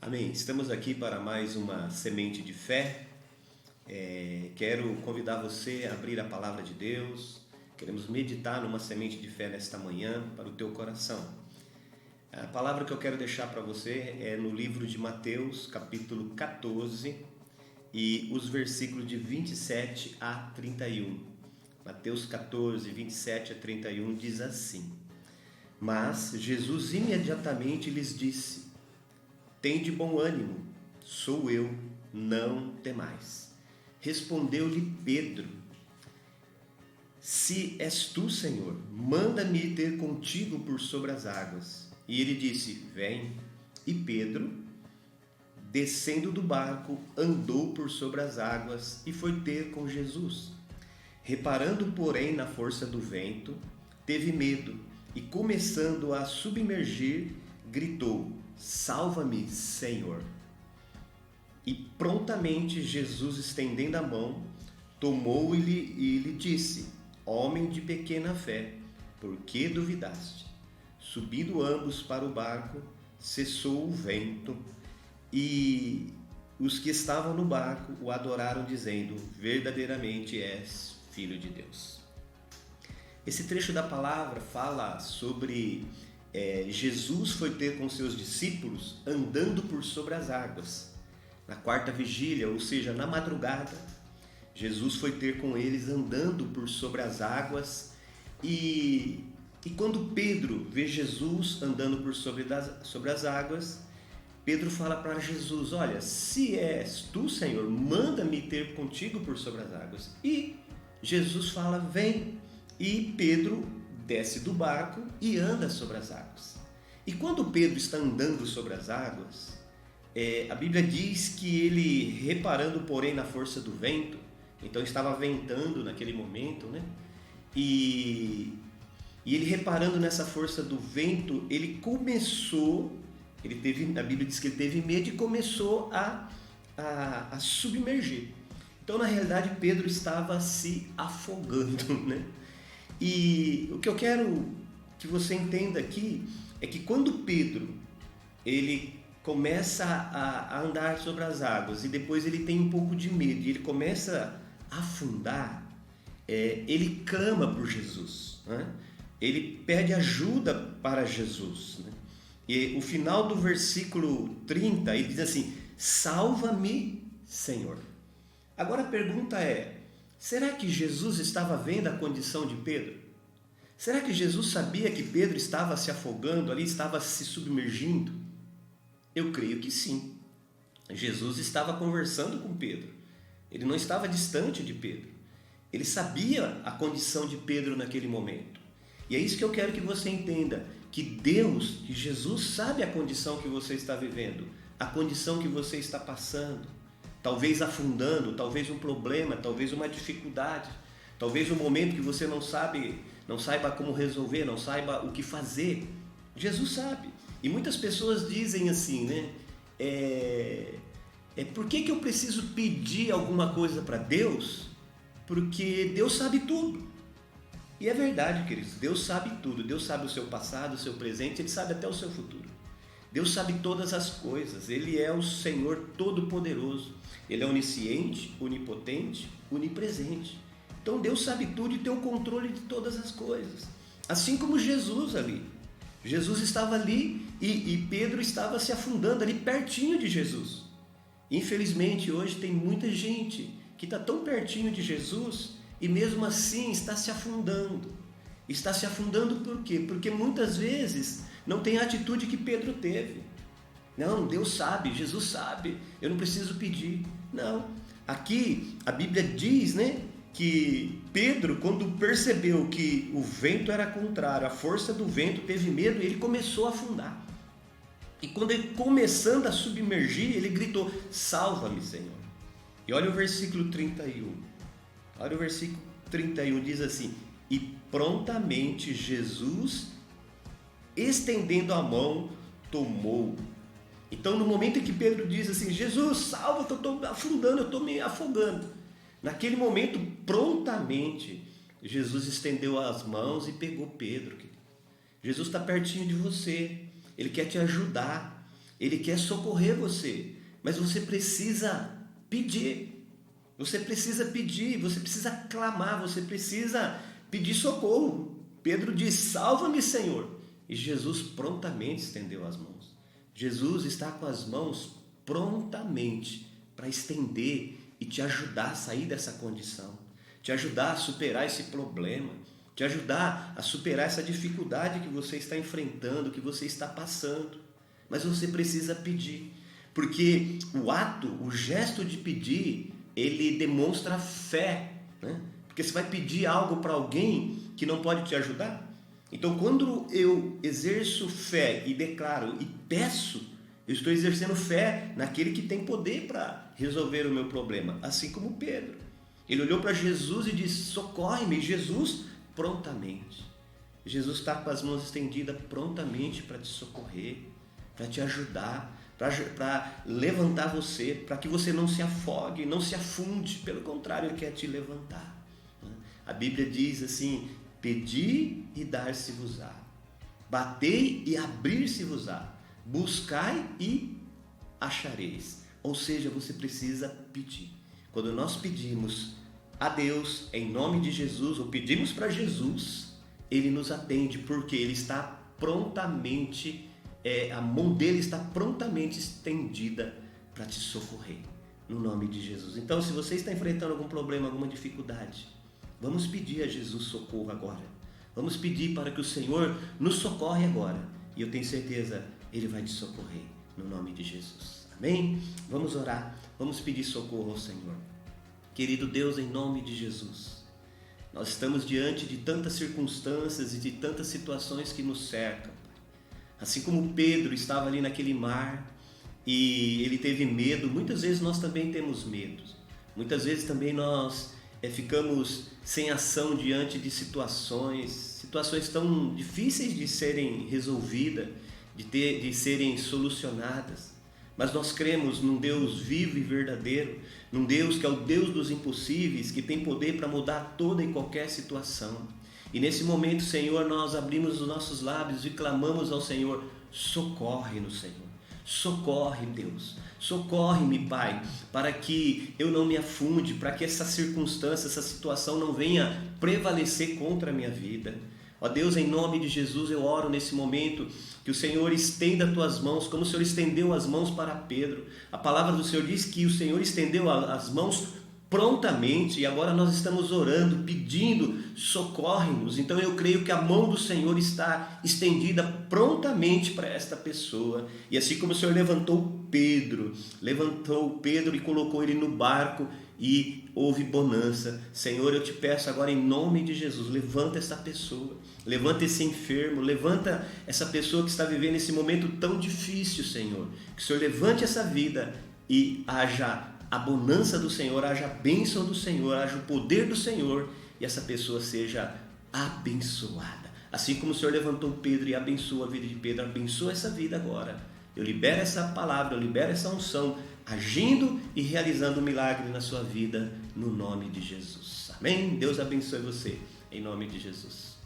Amém. Estamos aqui para mais uma semente de fé. Quero convidar você a abrir a palavra de Deus. Queremos meditar numa semente de fé nesta manhã para o teu coração. A palavra que eu quero deixar para você é no livro de Mateus, capítulo 14, e os versículos de 27 a 31. Mateus 14, 27 a 31 diz assim: Mas Jesus imediatamente lhes disse: Tende bom ânimo, sou eu, não temais. Respondeu-lhe Pedro: Se és tu, Senhor, manda-me ir ter contigo por sobre as águas. E ele disse: Vem. E Pedro, descendo do barco, andou por sobre as águas e foi ter com Jesus. Reparando, porém, na força do vento, teve medo e, começando a submergir, gritou: Salva-me, Senhor. E prontamente Jesus, estendendo a mão, tomou-lhe e lhe disse: Homem de pequena fé, por que duvidaste? Subindo ambos para o barco, cessou o vento, e os que estavam no barco o adoraram, dizendo: Verdadeiramente és Filho de Deus. Esse trecho da palavra fala sobre Jesus foi ter com seus discípulos andando por sobre as águas. Na quarta vigília, ou seja, na madrugada, Jesus foi ter com eles andando por sobre as águas. E quando Pedro vê Jesus andando por sobre as águas, Pedro fala para Jesus: Olha, se és tu, Senhor, manda-me ter contigo por sobre as águas. E Jesus fala: Vem. E Pedro desce do barco e anda sobre as águas. E quando Pedro está andando sobre as águas, a Bíblia diz que ele, reparando porém na força do vento, então estava ventando naquele momento, né? E ele reparando nessa força do vento, a Bíblia diz que ele teve medo e começou a submergir. Então, na realidade, Pedro estava se afogando, né? E o que eu quero que você entenda aqui é que quando Pedro ele começa a andar sobre as águas e depois ele tem um pouco de medo e ele começa a afundar, ele clama por Jesus, né? Ele pede ajuda para Jesus, né? E o final do versículo 30 ele diz assim: Salva-me, Senhor. Agora a pergunta é: será que Jesus estava vendo a condição de Pedro? Será que Jesus sabia que Pedro estava se afogando ali, estava se submergindo? Eu creio que sim. Jesus estava conversando com Pedro. Ele não estava distante de Pedro. Ele sabia a condição de Pedro naquele momento. E é isso que eu quero que você entenda, que Deus, que Jesus sabe a condição que você está vivendo, a condição que você está passando. Talvez afundando, talvez um problema, talvez uma dificuldade, talvez um momento que você não saiba como resolver, não saiba o que fazer. Jesus sabe. E muitas pessoas dizem assim, né? Por que eu preciso pedir alguma coisa para Deus? Porque Deus sabe tudo. E é verdade, queridos, Deus sabe tudo. Deus sabe o seu passado, o seu presente, Ele sabe até o seu futuro. Deus sabe todas as coisas. Ele é o Senhor Todo-Poderoso. Ele é onisciente, onipotente, onipresente. Então Deus sabe tudo e tem o controle de todas as coisas. Assim como Jesus ali. Jesus estava ali e Pedro estava se afundando ali pertinho de Jesus. Infelizmente hoje tem muita gente que está tão pertinho de Jesus e mesmo assim está se afundando. Está se afundando por quê? Porque muitas vezes não tem a atitude que Pedro teve. Não, Deus sabe, Jesus sabe, eu não preciso pedir. Não, aqui a Bíblia diz, né, que Pedro, quando percebeu que o vento era contrário, a força do vento, teve medo e ele começou a afundar. E quando ele começando a submergir, ele gritou: Salva-me, Senhor. E olha o versículo 31. Olha o versículo 31, diz assim: E prontamente Jesus, estendendo a mão, tomou. Então, no momento em que Pedro diz assim: Jesus, salva que eu estou afundando, eu estou me afogando. Naquele momento, prontamente, Jesus estendeu as mãos e pegou Pedro. Jesus está pertinho de você. Ele quer te ajudar. Ele quer socorrer você, mas você precisa pedir. Você precisa pedir, você precisa clamar, você precisa pedir socorro. Pedro diz: salva-me, Senhor. E Jesus prontamente estendeu as mãos. Jesus está com as mãos prontamente para estender e te ajudar a sair dessa condição, te ajudar a superar esse problema, te ajudar a superar essa dificuldade que você está enfrentando, que você está passando. Mas você precisa pedir, porque o gesto de pedir, ele demonstra fé, né? Porque você vai pedir algo para alguém que não pode te ajudar. Então, quando eu exerço fé e declaro e peço, eu estou exercendo fé naquele que tem poder para resolver o meu problema. Assim como Pedro. Ele olhou para Jesus e disse: socorre-me. Jesus, prontamente. Jesus está com as mãos estendidas prontamente para te socorrer, para te ajudar, para levantar você, para que você não se afogue, não se afunde. Pelo contrário, Ele quer te levantar. A Bíblia diz assim: pedi e dar-se-vos-á, batei e abrir-se-vos-á, buscai e achareis. Ou seja, você precisa pedir. Quando nós pedimos a Deus em nome de Jesus, ou pedimos para Jesus, Ele nos atende, porque Ele está prontamente, a mão dele está prontamente estendida para te socorrer, no nome de Jesus. Então, se você está enfrentando algum problema, alguma dificuldade, vamos pedir a Jesus socorro agora. Vamos pedir para que o Senhor nos socorre agora. E eu tenho certeza, Ele vai te socorrer, no nome de Jesus. Amém? Vamos orar, vamos pedir socorro ao Senhor. Querido Deus, em nome de Jesus, nós estamos diante de tantas circunstâncias e de tantas situações que nos cercam. Assim como Pedro estava ali naquele mar e ele teve medo, muitas vezes nós também temos medo. Muitas vezes também nós ficamos sem ação diante de situações tão difíceis de serem resolvidas, de serem solucionadas. Mas nós cremos num Deus vivo e verdadeiro, num Deus que é o Deus dos impossíveis, que tem poder para mudar toda e qualquer situação. E nesse momento, Senhor, nós abrimos os nossos lábios e clamamos ao Senhor: socorre-nos, Senhor. Socorre, Deus. Socorre-me, Pai, para que eu não me afunde, para que essa circunstância, essa situação não venha prevalecer contra a minha vida. Ó Deus, em nome de Jesus, eu oro nesse momento que o Senhor estenda as tuas mãos, como o Senhor estendeu as mãos para Pedro. A palavra do Senhor diz que o Senhor estendeu as mãos prontamente, e agora nós estamos orando, pedindo: socorre-nos. Então eu creio que a mão do Senhor está estendida prontamente para esta pessoa. E assim como o Senhor levantou Pedro e colocou ele no barco e houve bonança, Senhor, eu te peço agora em nome de Jesus, levanta essa pessoa, levanta esse enfermo, levanta essa pessoa que está vivendo esse momento tão difícil, Senhor. Que o Senhor levante essa vida e haja a bonança do Senhor, haja a bênção do Senhor, haja o poder do Senhor, e essa pessoa seja abençoada. Assim como o Senhor levantou Pedro e abençoou a vida de Pedro, abençoa essa vida agora. Eu libero essa palavra, eu libero essa unção, agindo e realizando um milagre na sua vida, no nome de Jesus. Amém? Deus abençoe você, em nome de Jesus.